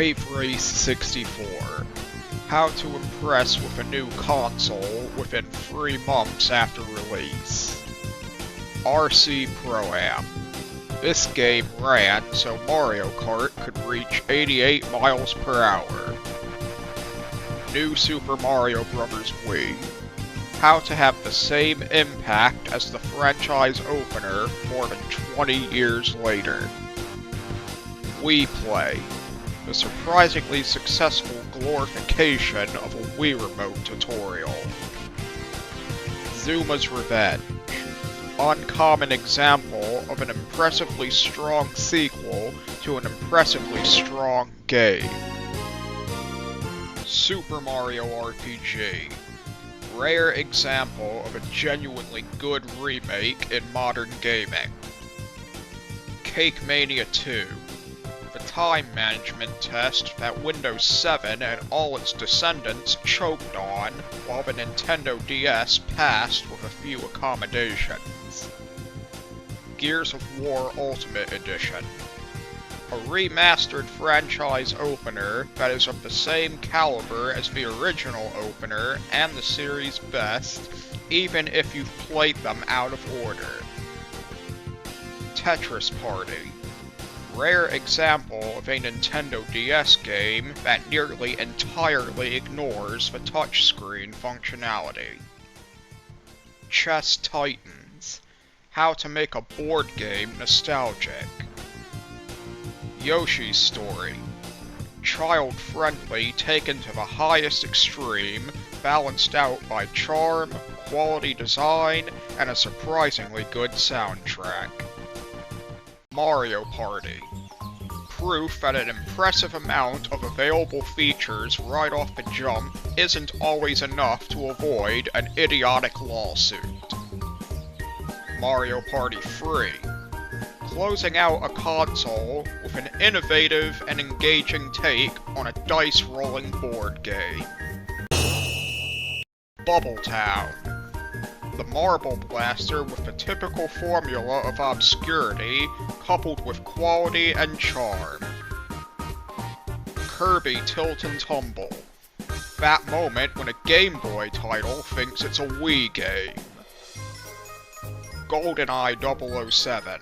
Wave Race 64. How to impress with a new console within 3 months after release. RC Pro-Am. This game ran so Mario Kart could reach 88 miles per hour. New Super Mario Bros. Wii. How to have the same impact as the franchise opener more than 20 years later. Wii Play. The surprisingly successful glorification of a Wii Remote tutorial. Zuma's Revenge. Uncommon example of an impressively strong sequel to an impressively strong game. Super Mario RPG. Rare example of a genuinely good remake in modern gaming. Cake Mania 2. The time management test that Windows 7 and all its descendants choked on, while the Nintendo DS passed with a few accommodations. Gears of War Ultimate Edition. A remastered franchise opener that is of the same caliber as the original opener and the series' best, even if you've played them out of order. Tetris Party. Rare example of a Nintendo DS game that nearly entirely ignores the touchscreen functionality. Chess Titans. How to make a board game nostalgic. Yoshi's Story. Child-friendly taken to the highest extreme, balanced out by charm, quality design, and a surprisingly good soundtrack. Mario Party. Proof that an impressive amount of available features right off the jump isn't always enough to avoid an idiotic lawsuit. Mario Party Free. Closing out a console with an innovative and engaging take on a dice-rolling board game. Bubble Town. The Marble Blaster with the typical formula of obscurity, coupled with quality and charm. Kirby Tilt and Tumble. That moment when a Game Boy title thinks it's a Wii game. GoldenEye 007.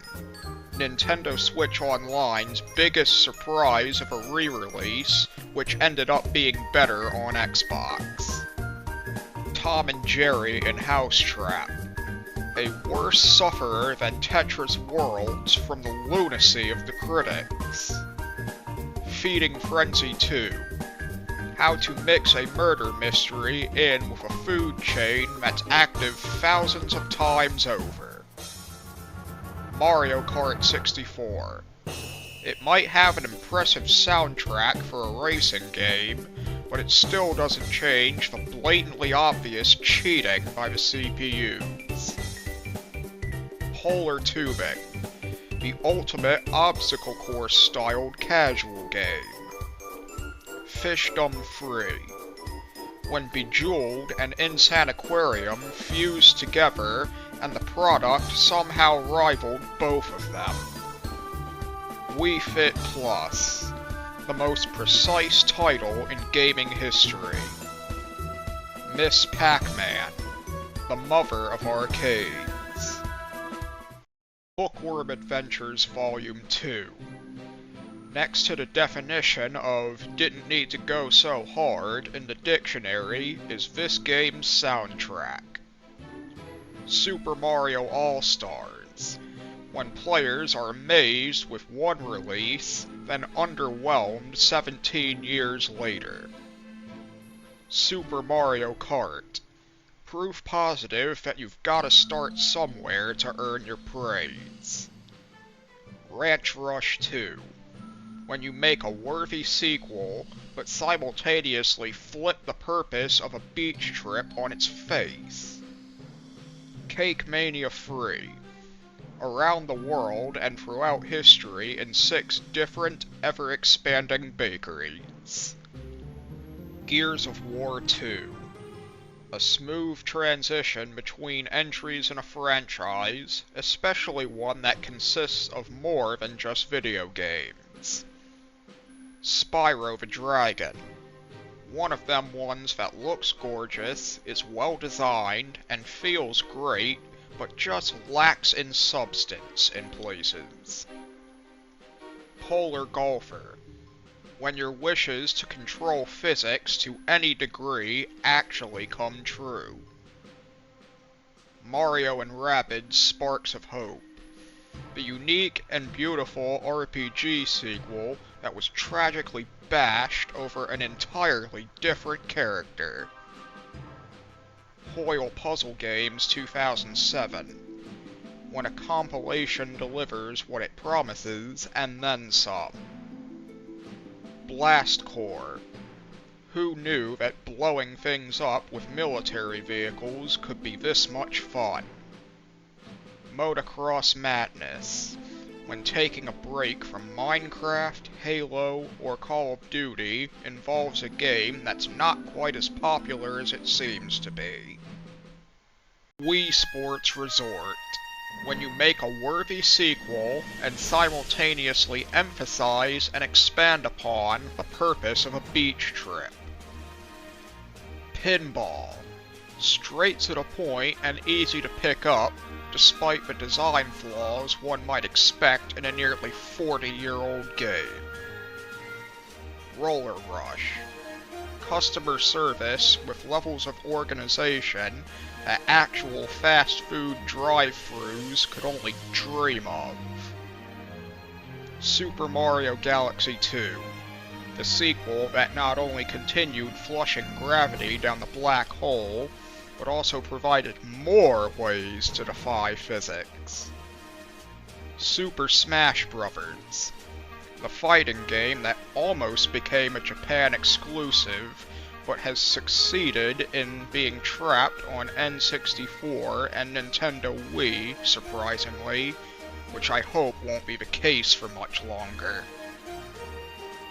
Nintendo Switch Online's biggest surprise of a re-release, which ended up being better on Xbox. Tom and Jerry in House Trap. A worse sufferer than Tetris Worlds from the lunacy of the critics. Feeding Frenzy 2. How to mix a murder mystery in with a food chain that's active thousands of times over. Mario Kart 64. It might have an impressive soundtrack for a racing game, but it still doesn't change the blatantly obvious cheating by the CPUs. Polar Tubing. The ultimate obstacle course-styled casual game. Fishdom Free. When Bejeweled and Insaniquarium fused together, and the product somehow rivaled both of them. Wii Fit Plus. The most precise title in gaming history. Miss Pac-Man. The mother of arcades. Bookworm Adventures Volume 2. Next to the definition of "didn't need to go so hard" in the dictionary is this game's soundtrack. Super Mario All-Stars. When players are amazed with one release, then underwhelmed 17 years later. Super Mario Kart. Proof positive that you've gotta start somewhere to earn your praise. Ranch Rush 2. When you make a worthy sequel, but simultaneously flip the purpose of a beach trip on its face. Cake Mania Free. Around the world and throughout history in 6 different, ever-expanding bakeries. Gears of War 2. A smooth transition between entries in a franchise, especially one that consists of more than just video games. Spyro the Dragon. One of them ones that looks gorgeous, is well designed, and feels great, but just lacks in substance in places. Polar Golfer. When your wishes to control physics to any degree actually come true. Mario and Rabbids Sparks of Hope. The unique and beautiful RPG sequel that was tragically bashed over an entirely different character. Hoyle Puzzle Games 2007. When a compilation delivers what it promises and then some. Blast Corps. Who knew that blowing things up with military vehicles could be this much fun? Motocross Madness. When taking a break from Minecraft, Halo, or Call of Duty involves a game that's not quite as popular as it seems to be. Wii Sports Resort. When you make a worthy sequel and simultaneously emphasize and expand upon the purpose of a beach trip. Pinball. Straight to the point and easy to pick up, despite the design flaws one might expect in a nearly 40-year-old game. Roller Rush. Customer service with levels of organization that actual fast food drive-thrus could only dream of. Super Mario Galaxy 2. The sequel that not only continued flushing gravity down the black hole, but also provided more ways to defy physics. Super Smash Bros. The fighting game that almost became a Japan exclusive, but has succeeded in being trapped on N64 and Nintendo Wii, surprisingly, which I hope won't be the case for much longer.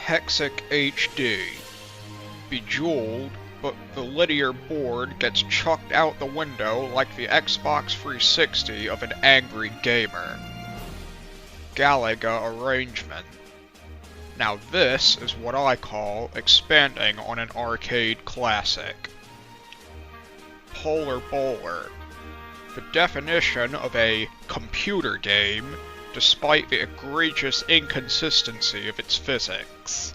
Hexic HD. Bejeweled, but the linear board gets chucked out the window like the Xbox 360 of an angry gamer. Galaga Arrangement. Now this is what I call expanding on an arcade classic. Polar Bowler. The definition of a computer game, despite the egregious inconsistency of its physics.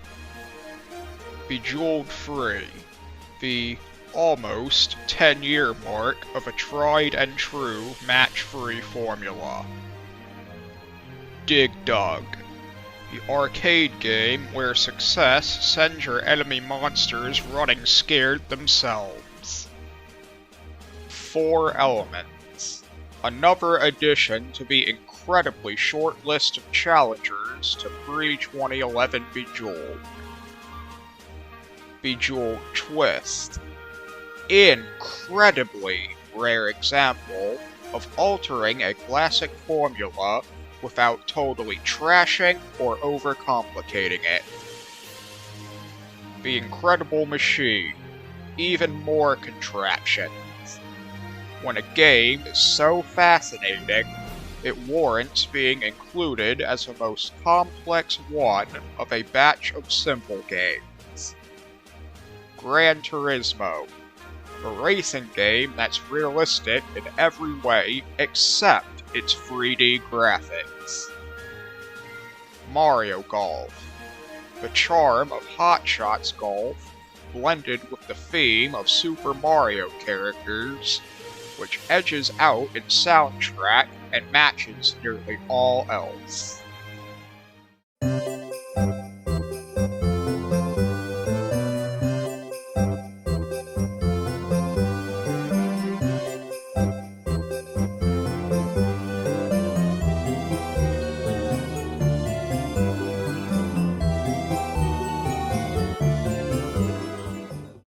Bejeweled Free. The almost 10-year mark of a tried and true match-free formula. Dig Dug. The arcade game where success sends your enemy monsters running scared themselves. Four Elements. Another addition to the incredibly short list of challengers to pre-2011 Bejeweled. Bejeweled Twist. Incredibly rare example of altering a classic formula without totally trashing or overcomplicating it. The Incredible Machine. Even more contraptions. When a game is so fascinating, it warrants being included as the most complex one of a batch of simple games. Gran Turismo. A racing game that's realistic in every way except its 3D graphics. Mario Golf. The charm of Hot Shots Golf blended with the theme of Super Mario characters, which edges out its soundtrack and matches nearly all else.